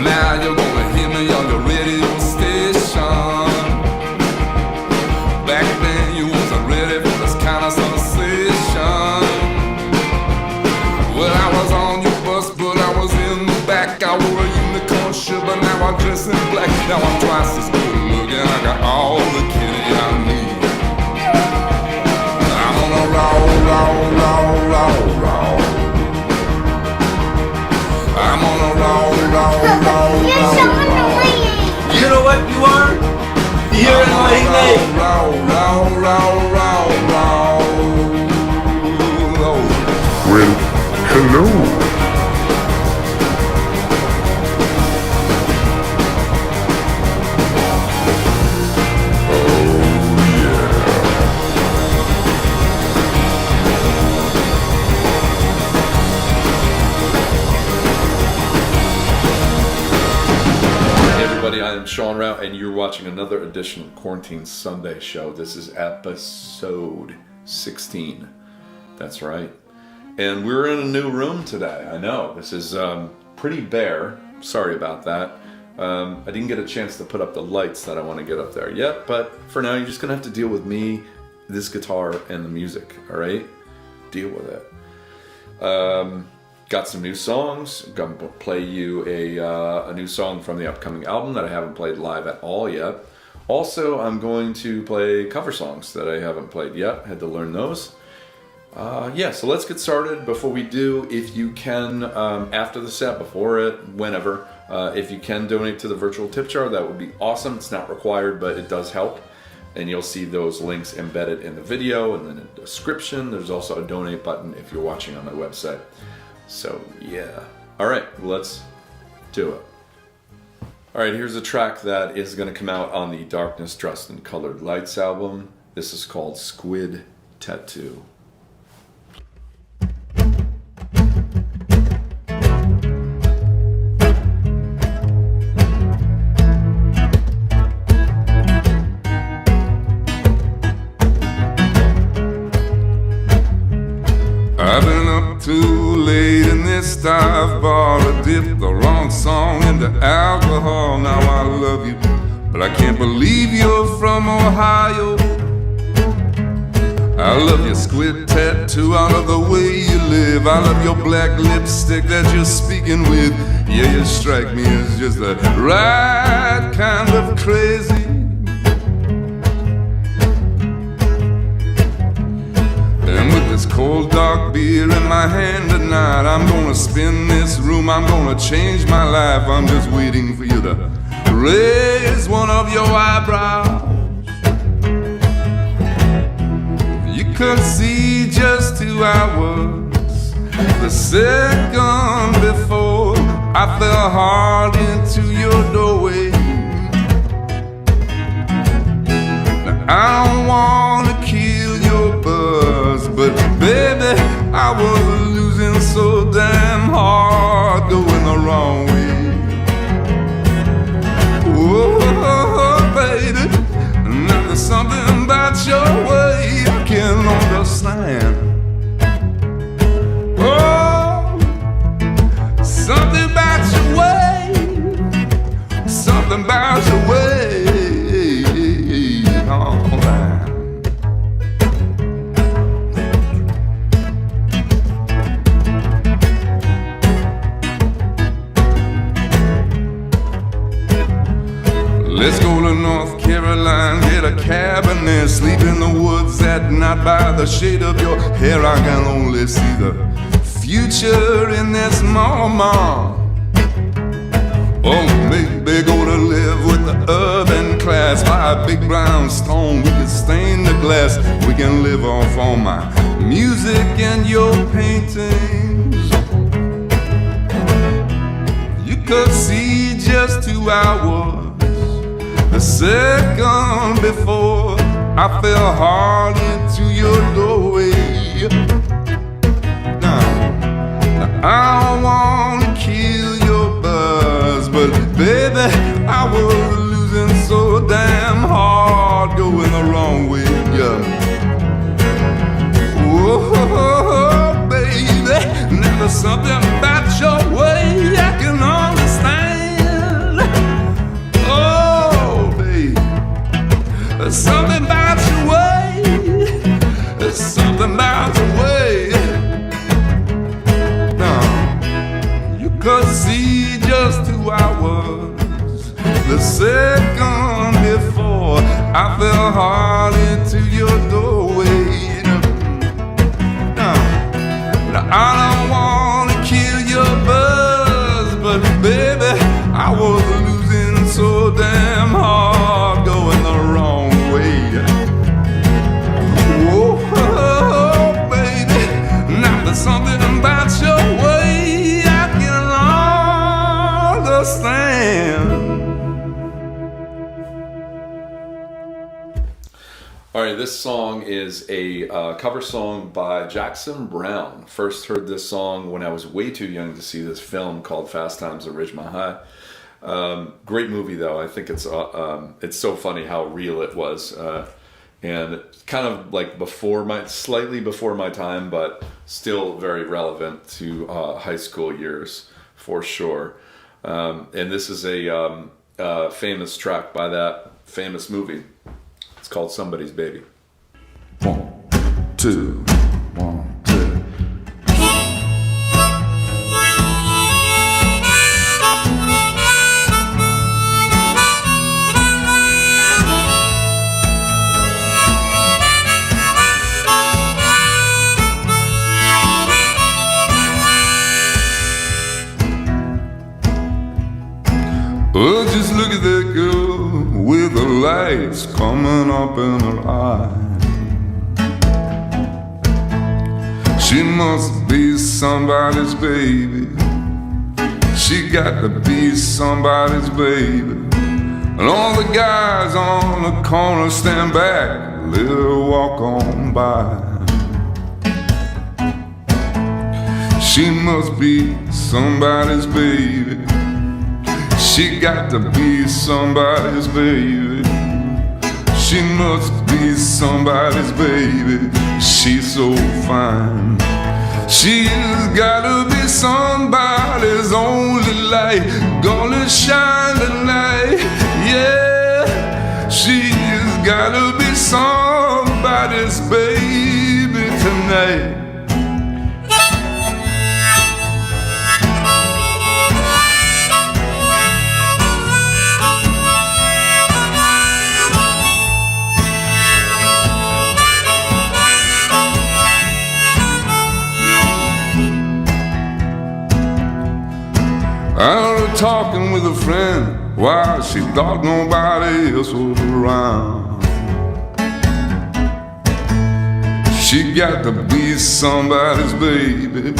Now you're gonna hear me on the radio station. Back then you wasn't ready for this kind of sensation. Well, I was on your bus, but I was in the back. I wore a unicorn shirt, but now I'm dressed in black. Now I'm twice as good looking. I got all the kitty I need. I'm on a roll, roll, roll, roll, roll. I'm on a roll, roll, roll, You're roll, so roll. annoying. You know what you are? You're annoying. Roll, roll, roll, roll, roll, roll. Well, hello. I am Sean Rao, and you're watching another edition of Quarantine Sunday Show. This is episode 16. That's right. And we're in a new room today. I know, this is pretty bare. Sorry about that. I didn't get a chance to put up the lights that I want to get up there yet, but for now, you're just going to have to deal with me, this guitar, and the music, all right? Deal with it. Got some new songs. I'm going to play you a new song from the upcoming album that I haven't played live at all yet. Also, I'm going to play cover songs that I haven't played yet. Had to learn those. Yeah, so let's get started. Before we do, if you can, after the set, before it, whenever, if you can donate to the virtual tip jar, that would be awesome. It's not required, but it does help. And you'll see those links embedded in the video and then in the description. There's also a donate button if you're watching on my website. So yeah, all right, let's do it. All right, here's a track that is going to come out on the Darkness Dressed in Colored Lights album. This is called Squid Tattoo. I've been up too late in this dive bar. I dipped the wrong song into alcohol. Now I love you, but I can't believe you're from Ohio. I love your squid tattoo, I love the way you live. I love your black lipstick that you're speaking with. Yeah, you strike me as just the right kind of crazy. And with this cold dark beer in my hand tonight, I'm gonna spin this room, I'm gonna change my life. I'm just waiting for you to raise one of your eyebrows. You could see just who I was the second before I fell hard into your doorway. Now I don't wanna kill your buzz, but baby, I was losing so damn hard, going the wrong way. Oh, baby, now there's something about your way I can't understand. Oh, something about your way, something about your way. Oh, let's go to North Carolina, get a cabin there, sleep in the woods at night by the shade of your hair. I can only see the future in this moment. Oh, maybe go to live with the urban class, buy a big brown stone, we can stain the glass. We can live off all my music and your paintings. You could see just who I was the second before I fell hard into your doorway. Now I don't wanna kill your buzz, but baby, I was losing so damn hard, going the wrong way. Yeah. Oh, baby, now there's something about your way I can understand. just who I was. The second before I fell hard into your doorway. Now I don't wanna kill your buzz, but baby, I was losing so damn hard, going the wrong way. Whoa, baby, now there's something about your way I can understand. All right, this song is a cover song by Jackson Browne. First heard this song when I was way too young to see this film called Fast Times at Ridgemont High. Great movie, though. I think it's so funny how real it was, and kind of like slightly before my time, but still very relevant to high school years for sure. And this is a famous track by that famous movie. It's called Somebody's Baby. 1, 2, 1, 2. Well, just look at that girl with the lights coming up in her eyes. She must be somebody's baby. She got to be somebody's baby. And all the guys on the corner stand back, let her walk on by. She must be somebody's baby. She got to be somebody's baby. She must be somebody's baby. She's so fine. She's gotta be somebody's only light, gonna shine tonight. Yeah, she's gotta be somebody's baby tonight. I was talking with a friend while she thought nobody else was around. She got to be somebody's baby.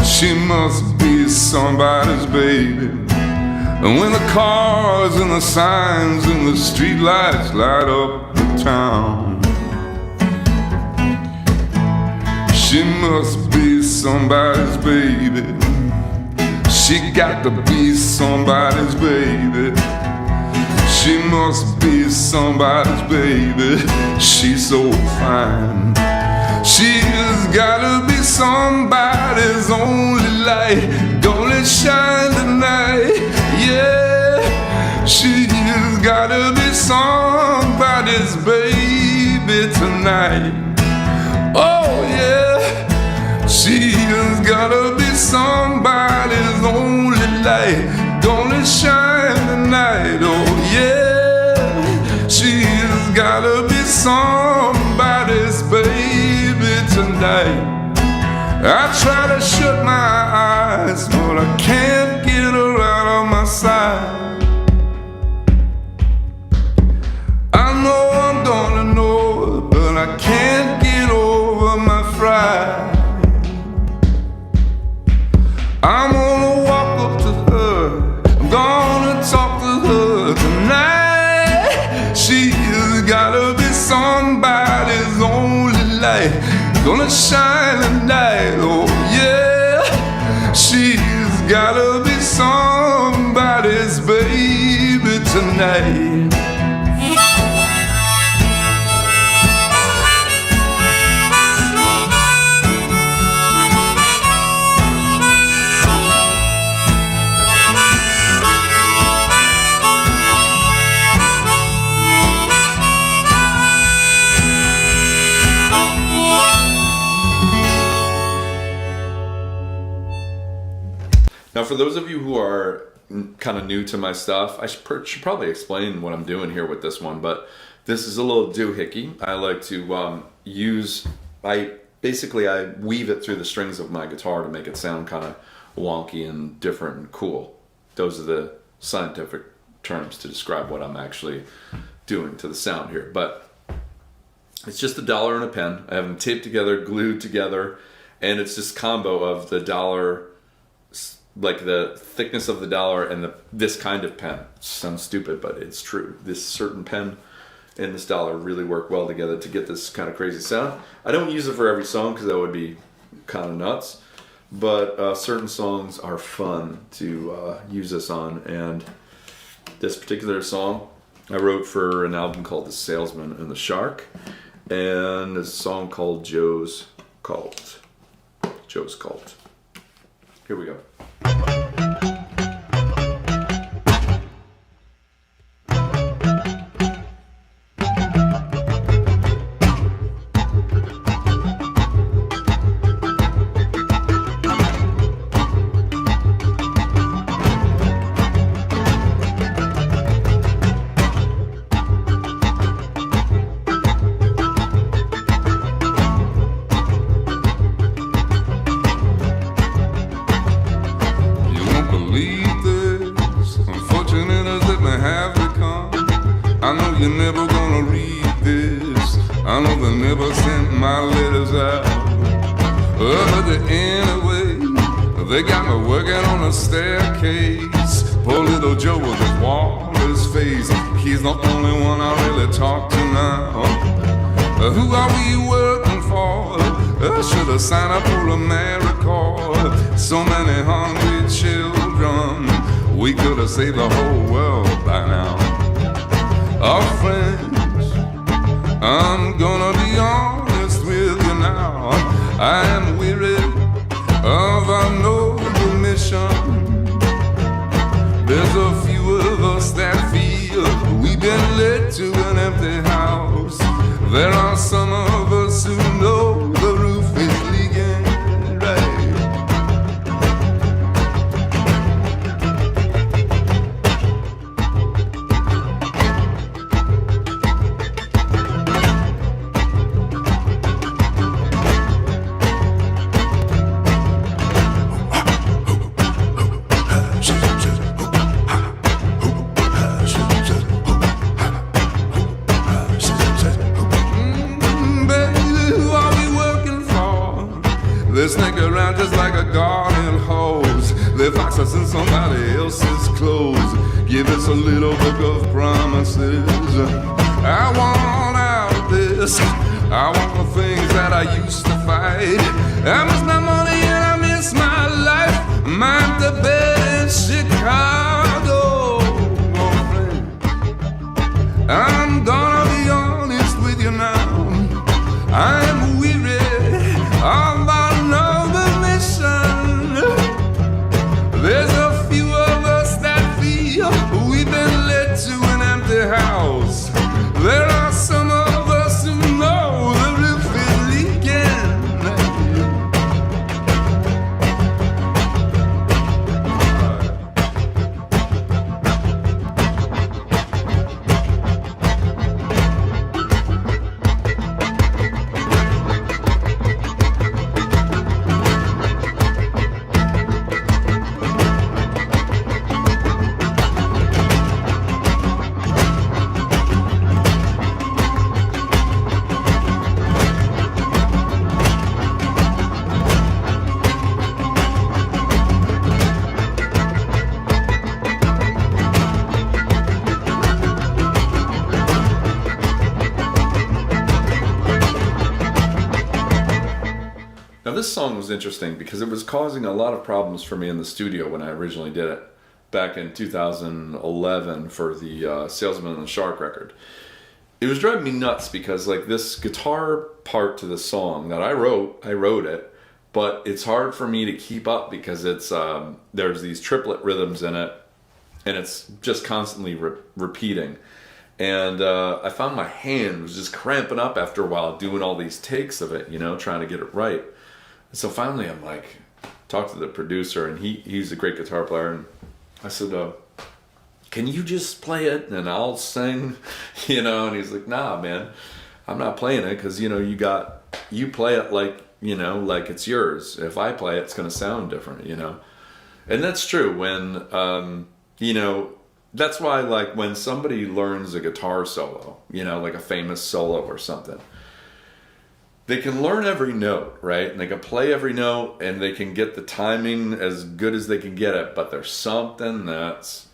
She must be somebody's baby. And when the cars and the signs and the street lights light up the town, she must be somebody's baby. She got to be somebody's baby. She must be somebody's baby. She's so fine. She's gotta be somebody's only light, gonna shine tonight. Yeah, she's gotta be somebody's baby tonight. Oh yeah, she's gotta be somebody's only light, gonna shine tonight. Oh yeah, she's gotta be somebody's baby tonight. I try to shut my eyes, but I can't get her out of my sight. I know I'm gonna know her, but I can't get over my fright. I'm gonna walk up to her, I'm gonna talk to her tonight. She's gotta be somebody's only light, gonna shine tonight. Oh yeah, she's gotta be somebody's baby tonight. Now, for those of you who are kind of new to my stuff, I should probably explain what I'm doing here with this one, but this is a little doohickey. I like to I weave it through the strings of my guitar to make it sound kind of wonky and different and cool. Those are the scientific terms to describe what I'm actually doing to the sound here. But it's just $1 and a pen. I have them taped together, glued together, and it's this combo of the dollar, like the thickness of the dollar, and this kind of pen. It sounds stupid, but it's true. This certain pen and this dollar really work well together to get this kind of crazy sound. I don't use it for every song because that would be kind of nuts, but certain songs are fun to use this on, and this particular song I wrote for an album called The Salesman and the Shark, and a song called Joe's Cult. Joe's Cult. Here we go. They got me working on a staircase. Poor little Joe with his walrus face. He's the only one I really talk to now. Who are we working for? Should have signed up for AmeriCorps. So many hungry children. We could have saved the whole world by now. Our friends, I'm gonna be honest with you now. I am weary of our noble mission. There's a few of us that feel we've been led to an empty house. There are some of us who know the roof is leaking, right? They sneak around just like a garden hose. They fox us in somebody else's clothes. Give us a little book of promises. I want out of this. I want the things that I used to fight. I miss my money and I miss my life. Mind the bed in Chicago. I'm gonna be honest with you now. I'm weary of our noble mission. There's a few of us that feel we've been led to an empty house. There are some of us who know the roof is leaking. Now this song was interesting because it was causing a lot of problems for me in the studio when I originally did it back in 2011 for the Salesman and the Shark record. It was driving me nuts because like this guitar part to the song that I wrote it, but it's hard for me to keep up because it's there's these triplet rhythms in it and it's just constantly repeating. And I found my hand was just cramping up after a while doing all these takes of it, you know, trying to get it right. So finally I'm like, talked to the producer, and he's a great guitar player, and I said, can you just play it and I'll sing, and he's like, nah, man, I'm not playing it, because you play it like like it's yours. If I play it, it's going to sound different, and that's true. When that's why, like, when somebody learns a guitar solo, like a famous solo or something, they can learn every note, right? And they can play every note, and they can get the timing as good as they can get it, but there's something that's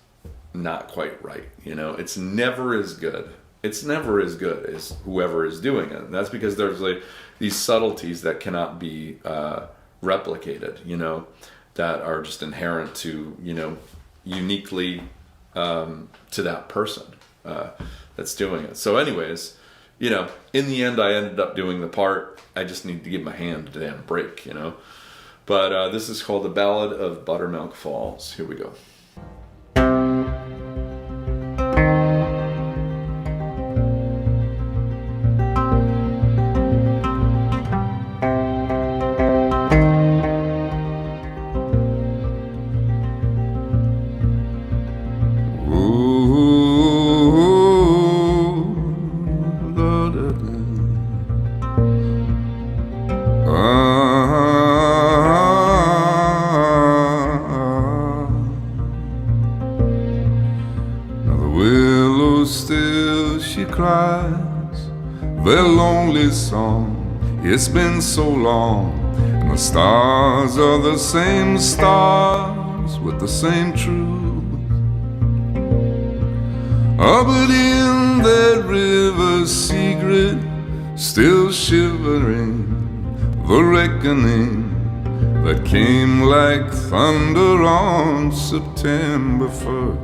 not quite right. It's never as good. It's never as good as whoever is doing it. And that's because there's like these subtleties that cannot be replicated, that are just inherent to, uniquely to that person that's doing it. So anyways, in the end, I ended up doing the part. I just need to give my hand a damn break, But this is called The Ballad of Buttermilk Falls. Here we go. Still she cries their lonely song. It's been so long, and the stars are the same stars with the same truth. But in that river's secret, still shivering, the reckoning that came like thunder on September 1st.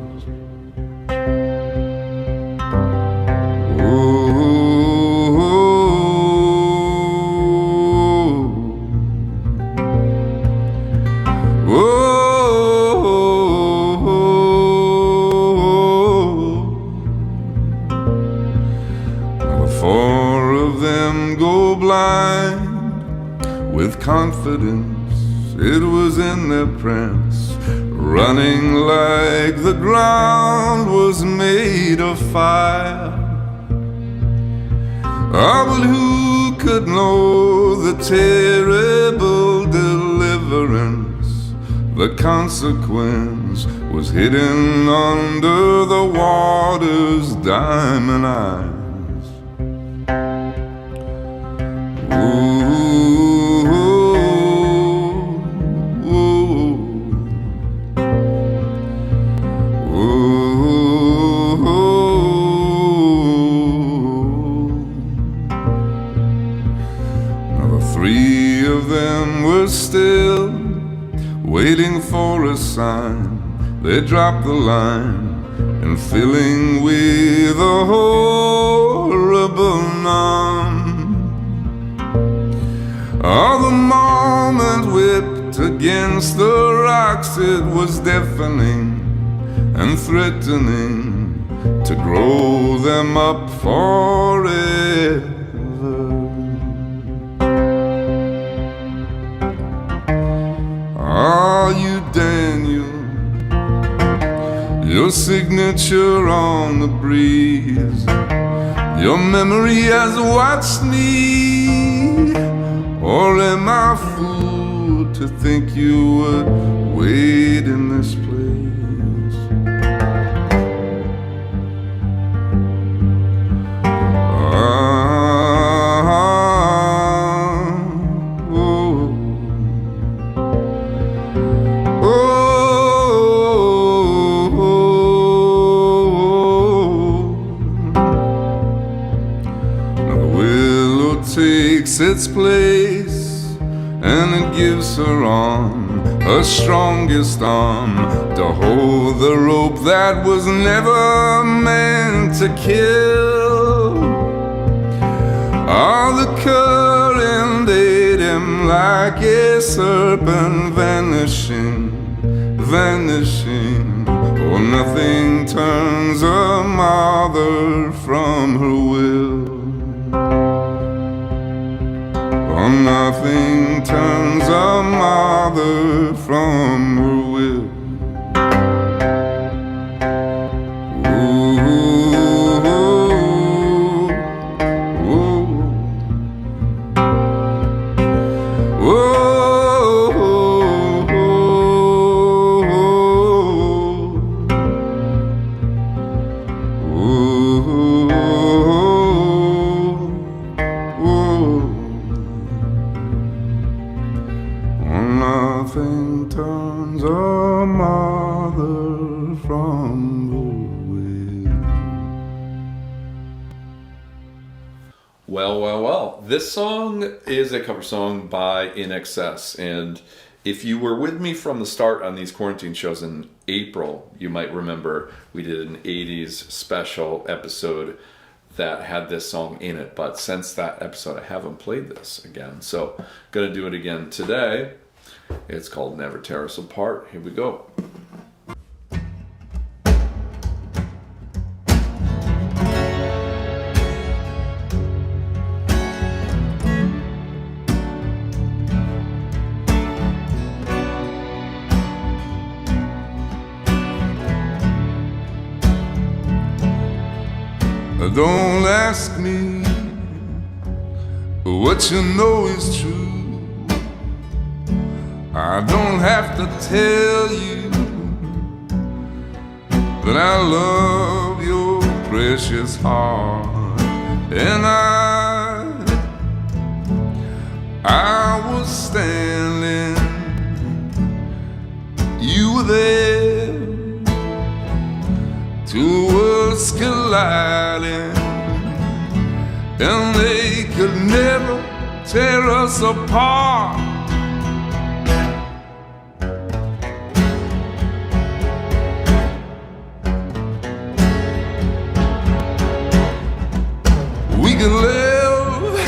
Four of them go blind with confidence. It was in their prance, running like the ground was made of fire. But who could know the terrible deliverance? The consequence was hidden under the water's diamond eyes. Three of them were still waiting for a sign. They dropped the line, and filling with a horrible numb. The moment whipped against the rocks, it was deafening and threatening to grow them up forever. Are you Daniel? Your signature on the breeze. Your memory has watched me. Or am I a fool to think you would wait in this place? Takes its place, and it gives her on her strongest arm to hold the rope that was never meant to kill. The current ate him like a serpent, vanishing, vanishing. Oh, nothing turns a mother from her will. One nothing turns a mother from her will. Ooh, ooh, nothing turns a mother from the will. Well. This song is a cover song by In Excess, and if you were with me from the start on these quarantine shows in April, you might remember we did an 80s special episode that had this song in it. But since that episode, I haven't played this again. So, gonna do it again today. It's called Never Tear Us Apart. Here we go. Don't ask me what you know is true. I don't have to tell you that I love your precious heart. And I was standing, you were there, two worlds colliding, and they could never tear us apart. We could live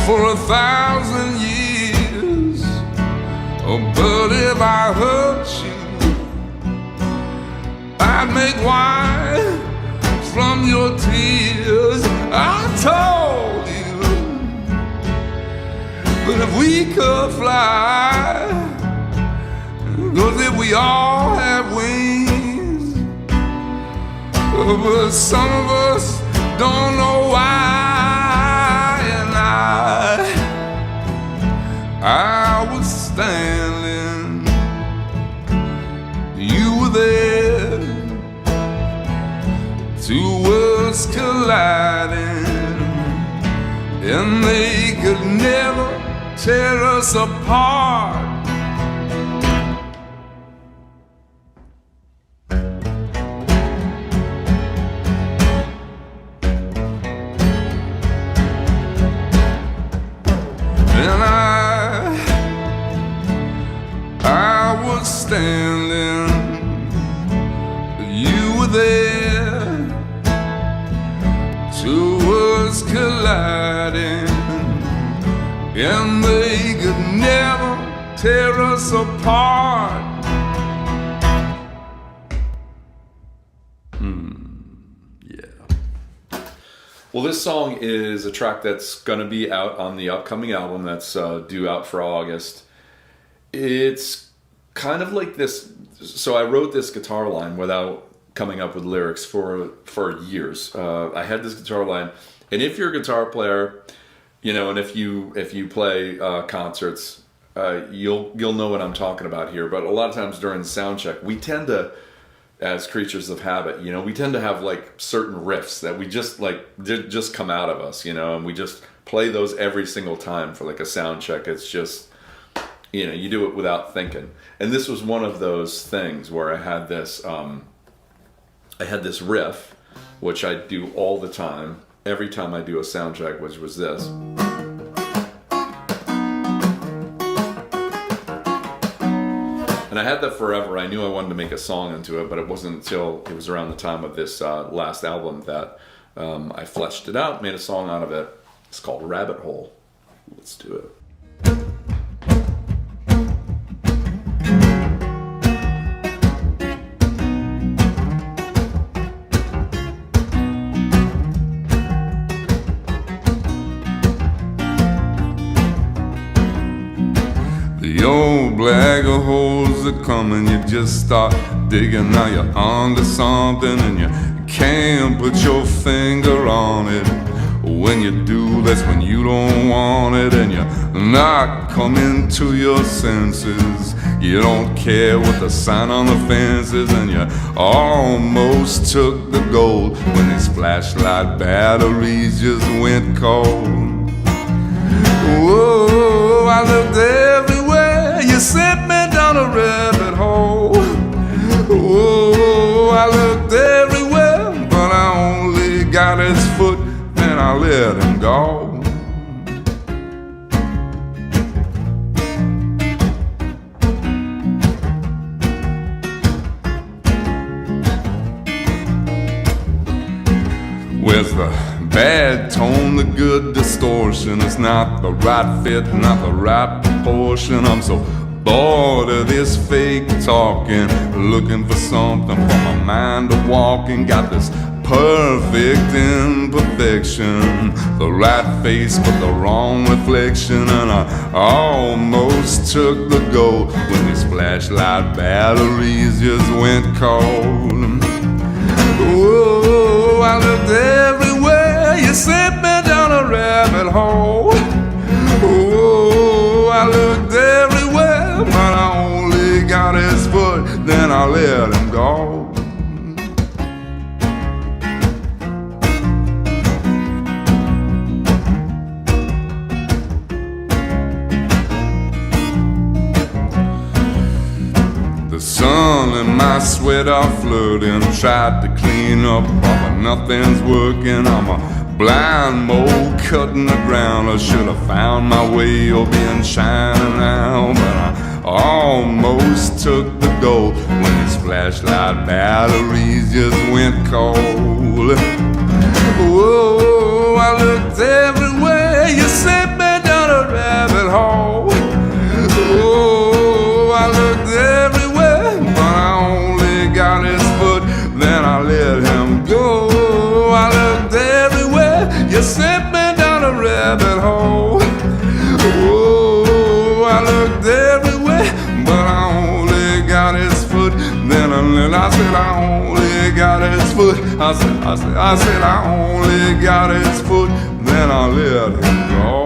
for 1,000 years, but if I hurt you, I'd make wine from your tears. I told you, but if we could fly, 'cause if we all have wings, but some of us don't know why. And I was standing, you were there, two worlds colliding, and they could never tear us apart. And I was standing, you were there, two worlds colliding, and they could never tear us apart. Well, this song is a track that's going to be out on the upcoming album that's due out for August. It's kind of like this. So I wrote this guitar line without coming up with lyrics for years. I had this guitar line, and if you're a guitar player, you know, and if you play concerts, you'll know what I'm talking about here. But a lot of times during the sound check, we tend to, as creatures of habit, you know, we tend to have like certain riffs that we just just come out of us, you know, and we just play those every single time for like a sound check. It's just, you know, you do it without thinking. And this was one of those things where I had this riff, which I do all the time, every time I do a sound check, which was this. And I had that forever. I knew I wanted to make a song into it, but it wasn't until it was around the time of this last album that I fleshed it out, made a song out of it. It's called Rabbit Hole. Let's do it. bag of holes that come and you just start digging. Now you're onto something and you can't put your finger on it. When you do, that's when you don't want it, and you're not coming to your senses. You don't care what the sign on the fence is, and you almost took the gold when these flashlight batteries just went cold. Whoa, I looked everywhere, you sent me down a rabbit hole. Whoa, I looked everywhere, but I only got his foot, then I let him go. Where's the bad tone, the good distortion? It's not the right fit, not the right proportion. I'm so bored of this fake talking, looking for something for my mind to walk in. Got this perfect imperfection, the right face but the wrong reflection, and I almost took the gold when these flashlight batteries just went cold. Whoa, I looked everywhere, you sent me down a rabbit hole. Whoa, I looked everywhere, but I only got his foot, then I let him go. The sun and my sweat are flirting, tried to clean up, but nothing's working. I'm a blind mole cutting the ground. I should have found my way or been shining now, but I almost took the gold when these flashlight batteries just went cold. Whoa, I looked everywhere, you sent me down a rabbit hole. Whoa, I looked everywhere, but I only got his foot, then I let him go. I looked everywhere, you sent me down a rabbit hole. Whoa, I looked everywhere, but I only got his foot, then I said I only got his foot. I said I only got his foot, then I let him go.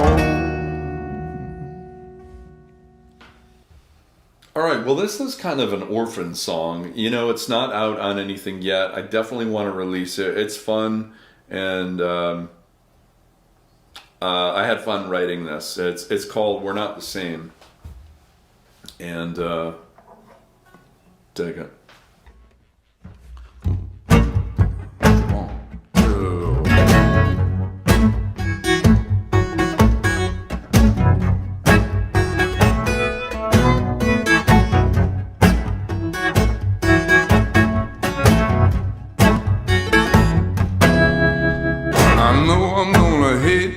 All right, well, this is kind of an orphan song. You know, it's not out on anything yet. I definitely want to release it. It's fun, and I had fun writing this. It's called We're Not the Same, and dig it.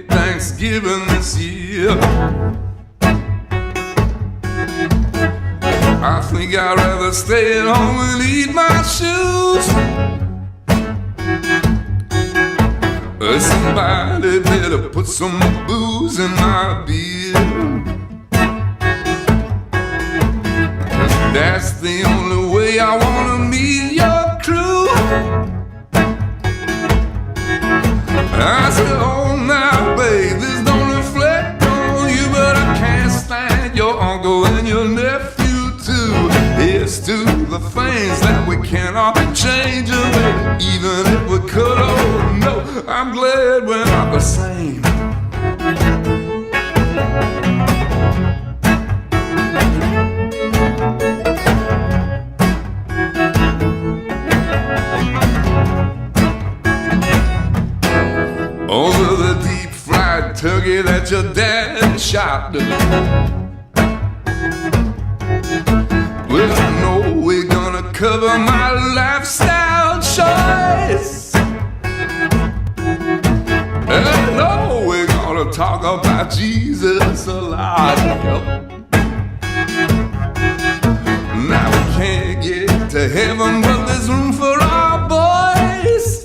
Thanksgiving this year, I think I'd rather stay at home and eat my shoes. Somebody better put some booze in my beer, 'cause that's the only way I wanna meet your crew. I said, oh now babe, this don't reflect on you, but I can't stand your uncle and your nephew too. Here's to the things that we cannot change, even if we could. Oh no, I'm glad we're not the same. Over the deep fried turkey that your dad shot. Well, I know we're gonna cover my lifestyle choice, and I know we're gonna talk about Jesus a lot. Now we can't get to heaven, but there's room for our boys.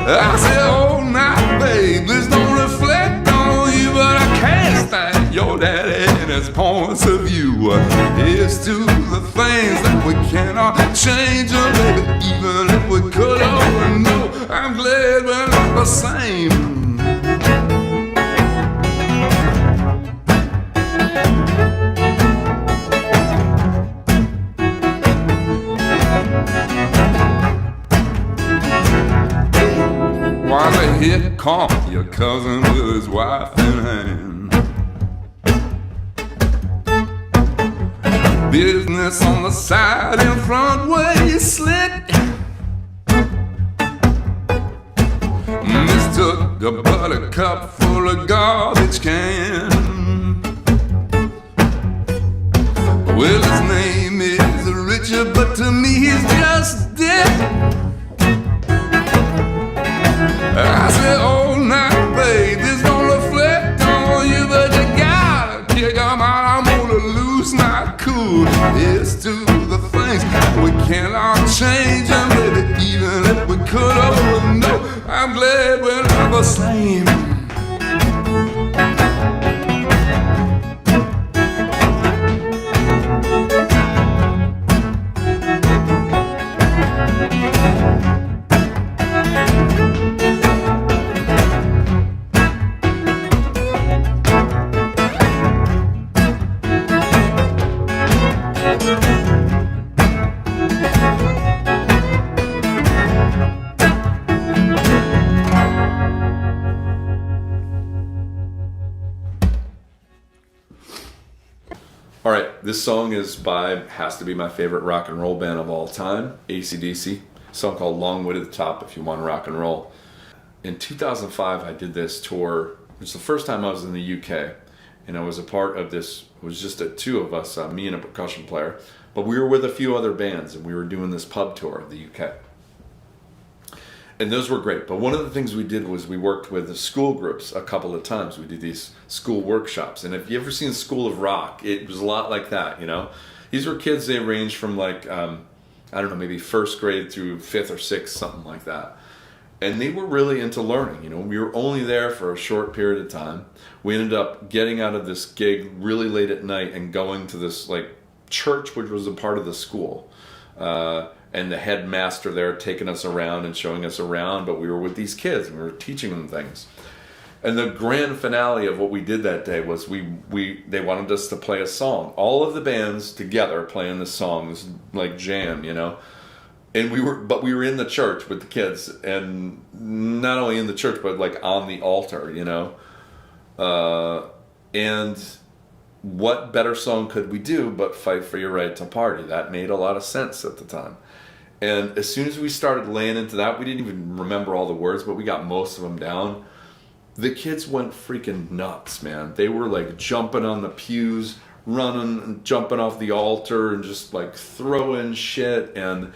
I said, oh now babe, this don't reflect on you, but I can't stand your daddy and his porn. the things that we cannot change them, baby, even if we could. Oh no, I'm glad we're not the same. While here come your cousin with his wife in hand. Business on the side and front way slick. Mistook a buttercup full of garbage can. Well, his name is Richard, but to me he's just dead. I said, oh, now, babe, this don't reflect on you, but you gotta kick 'em out. I'm gonna lose my cool. It's to the things we cannot change them, baby, even if we could. Oh, no, I'm glad we're not the same. All right, this song has to be my favorite rock and roll band of all time, AC/DC. A song called Long Way to the Top, if you want rock and roll. In 2005, I did this tour. It was the first time I was in the UK, and I was a part of this. It was just the two of us, me and a percussion player, but we were with a few other bands, and we were doing this pub tour of the UK. And those were great, but one of the things we did was we worked with the school groups a couple of times. We did these school workshops, and if you ever seen School of Rock, it was a lot like that, you know? These were kids, they ranged from like, I don't know, maybe first grade through fifth or sixth, something like that. And they were really into learning, you know? We were only there for a short period of time. We ended up getting out of this gig really late at night and going to this like church, which was a part of the school. And the headmaster there taking us around and showing us around, but we were with these kids and we were teaching them things. And the grand finale of what we did that day was they wanted us to play a song. All of the bands together playing this song, this like jam, you know. And we were in the church with the kids, and not only in the church, but like on the altar, you know. And what better song could we do but Fight for Your Right to Party? That made a lot of sense at the time. And as soon as we started laying into that, we didn't even remember all the words, but we got most of them down. The kids went freaking nuts, man. They were like jumping on the pews, running and jumping off the altar and just like throwing shit. And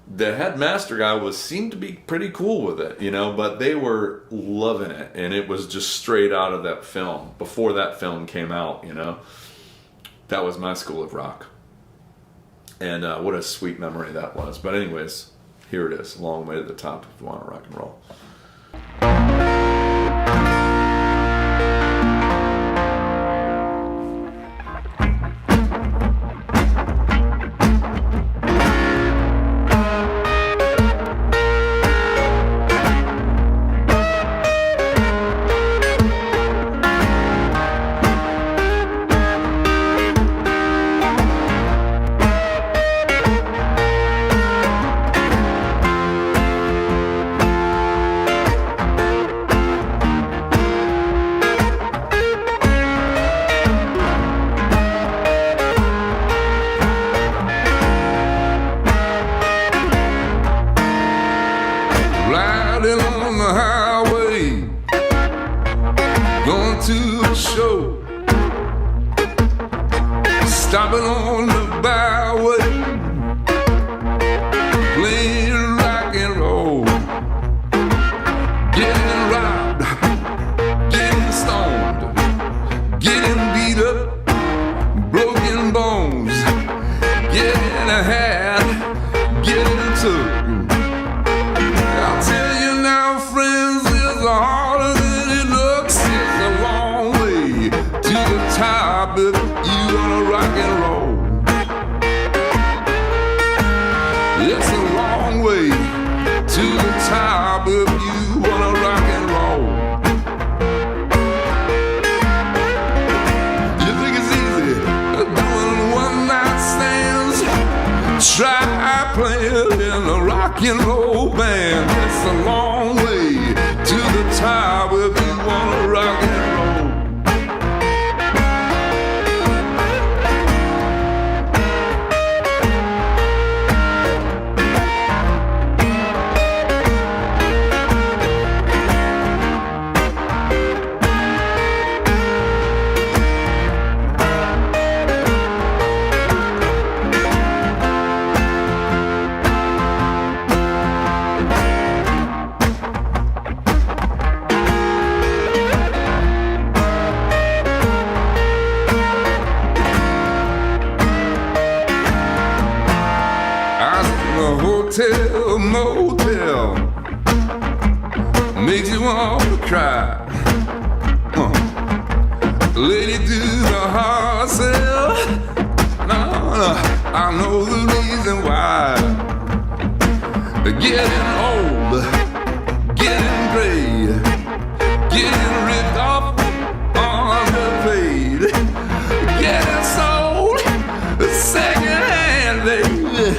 the headmaster guy seemed to be pretty cool with it, you know, but they were loving it. And it was just straight out of that film, before that film came out, you know. That was my School of Rock. And what a sweet memory that was. But anyways, here it is. Long Way to the Top if you want to rock and roll. Riding on the highway, going to a show, stopping on the byway, playing rock and roll, getting robbed, getting stoned, getting beat up, broken bones, getting a hat, getting took. I'll tell you now, friends, it's harder than it looks. It's a long way to the top if you wanna rock and roll. to the top if you wanna rock and roll. You think it's easy doing one night stands? Try playing in a rock and roll band. It's a long way to the top if you wanna rock and roll. Hotel, motel makes you want to cry. Lady, do the hard sell. No, I know the reason why. Getting old, getting gray, getting ripped off, underpaid, getting sold second hand, baby.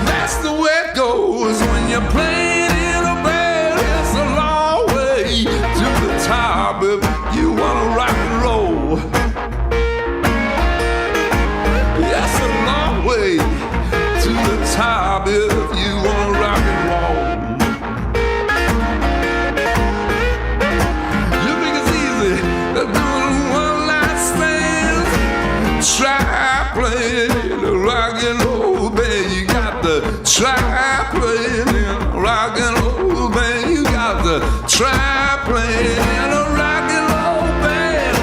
That's the way it goes when you're playing in a band. It's a long way to the top if you wanna rock and roll. Yes, a long way to the top if you wanna rock and roll. You think it's easy doing one night stands? Try playing the rock and roll band. You got to try playing in a rock and roll band. You got to try playing in a rock and roll band.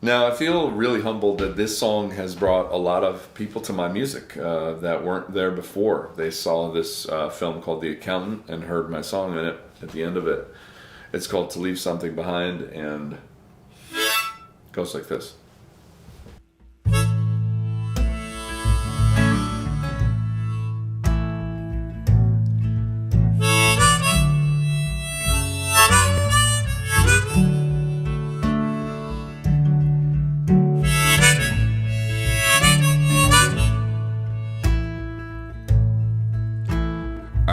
Now, I feel really humbled that this song has brought a lot of people to my music that weren't there before. They saw this film called The Accountant and heard my song in it at the end of it. It's called To Leave Something Behind, and it goes like this.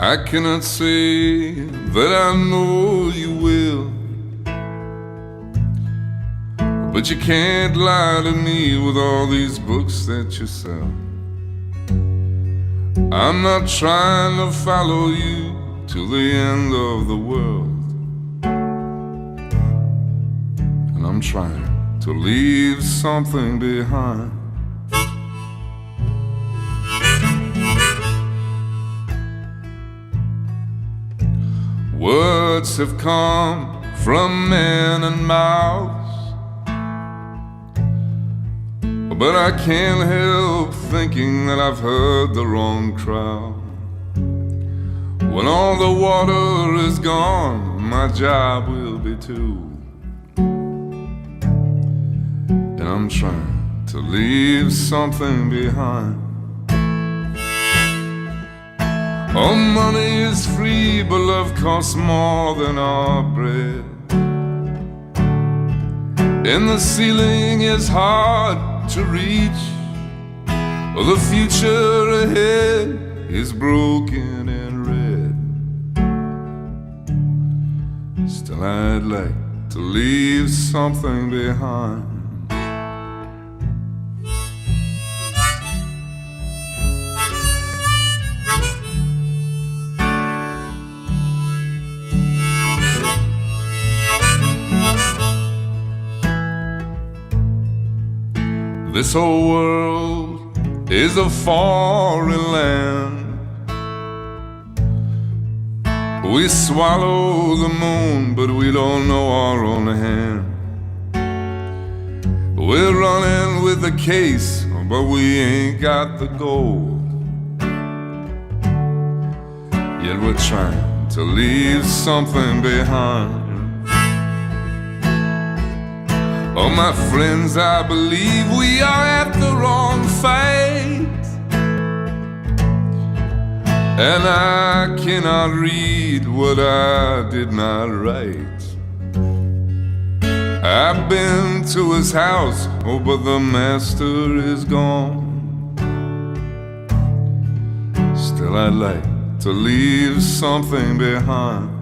I cannot say that I know you will, but you can't lie to me with all these books that you sell. I'm not trying to follow you to the end of the world, and I'm trying to leave something behind. Words have come from men and mouths, but I can't help thinking that I've heard the wrong crowd. When all the water is gone, my job will be too, and I'm trying to leave something behind. Oh, money is free, but love costs more than our bread. And the ceiling is hard to reach. Oh, the future ahead is broken and red. Still, I'd like to leave something behind. This whole world is a foreign land. We swallow the moon, but we don't know our own hand. We're running with the case, but we ain't got the gold. Yet we're trying to leave something behind. Oh, my friends, I believe we are at the wrong fight, and I cannot read what I did not write. I've been to his house, oh, but the master is gone. Still I'd like to leave something behind.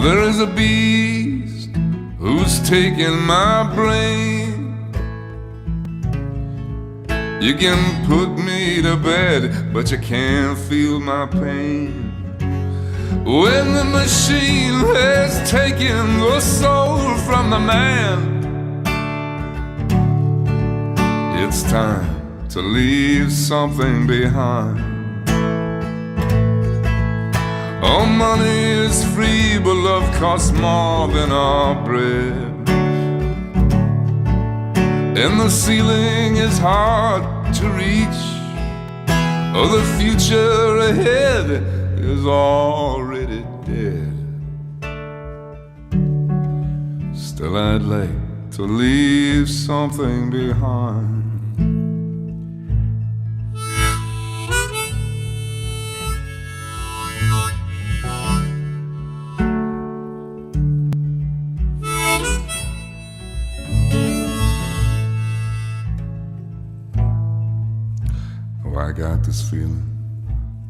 There is a beast who's taking my brain. You can put me to bed, but you can't feel my pain. When the machine has taken the soul from the man, it's time to leave something behind. Oh, money is free, but love costs more than our bread. And the ceiling is hard to reach. Oh, the future ahead is already dead. Still I'd like to leave something behind. I got this feeling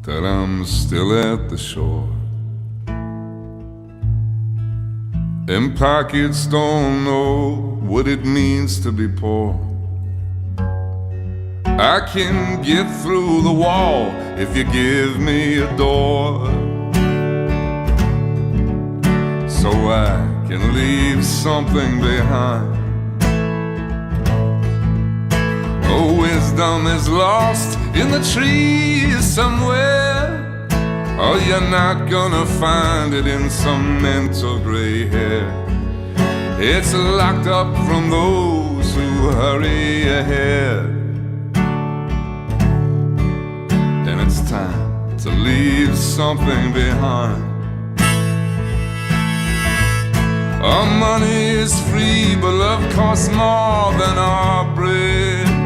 that I'm still at the shore, and pockets don't know what it means to be poor. I can get through the wall if you give me a door, so I can leave something behind. Oh, wisdom is lost in the trees somewhere. Oh, you're not gonna find it in some mental gray hair. It's locked up from those who hurry ahead. And it's time to leave something behind. Our money is free, but love costs more than our bread.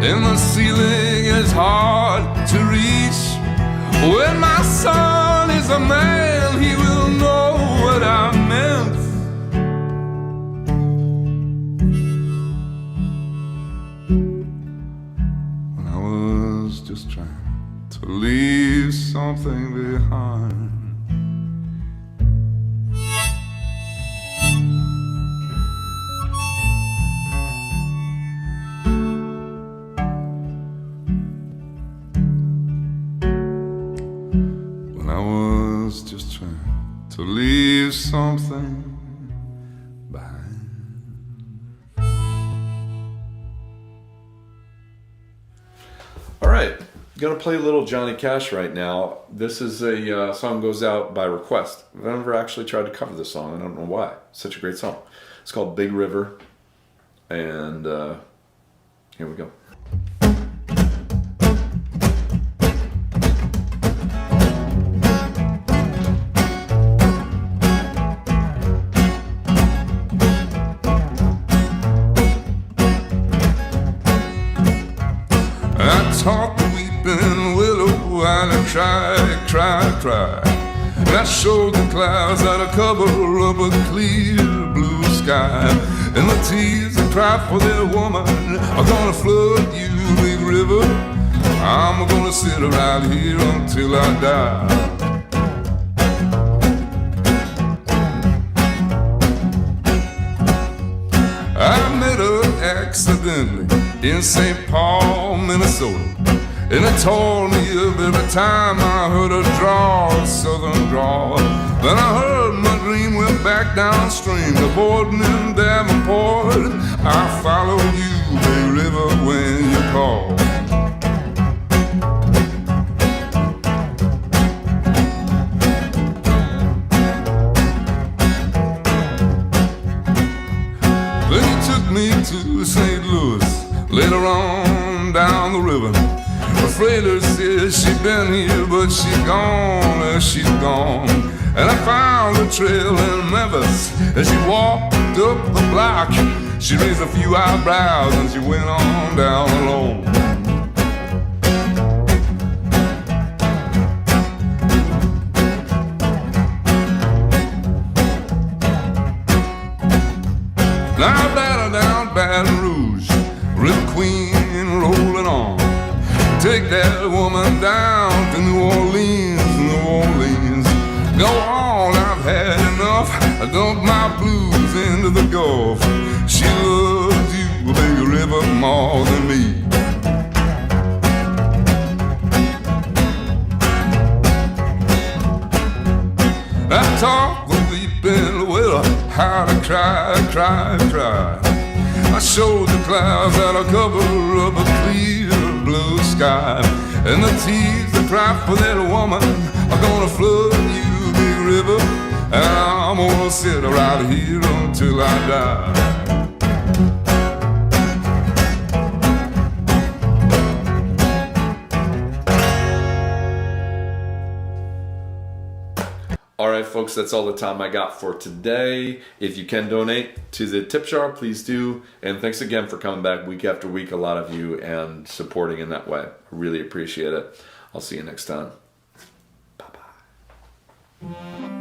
And the ceiling is hard to reach. When my son is a man, he will know what I meant. When I was just trying to leave something behind. Just trying to leave something behind. All right, gonna play a little Johnny Cash right now. This is a song goes out by request. I've never actually tried to cover this song. I don't know why. It's such a great song. It's called Big River, and here we go. Talk the weeping willow while I cry. And I showed the clouds how to cover up a clear blue sky. And the tears that cry for their woman are gonna flood you, Big River. I'm gonna sit right here until I die. I met her accidentally in St. Paul, Minnesota. And it told me of every time I heard her draw a southern drawl. Then I heard my dream went back downstream to Borden and Davenport. I followed you, Big River, when you called. Then he took me to St. Louis, later on down the river. The freighter says she's been here, but she's gone, she's gone. And I found a trail in Memphis as she walked up the block. She raised a few eyebrows and she went on down alone. Now down Baton Rouge, River Queen rolling on. Take that woman down to New Orleans, New Orleans. Go on, I've had enough. I dump my blues into the Gulf. She loves you, Big River, more than me. I talk the weeping willow how to cry, cry, cry. I showed the clouds that are cover of a clear blue sky. And the tears that cry for that woman are gonna flood you, Big River. And I'm gonna sit right here until I die. Alright folks, that's all the time I got for today. If you can donate to the tip jar, please do. And thanks again for coming back week after week, a lot of you, and supporting in that way. I really appreciate it. I'll see you next time. Bye-bye.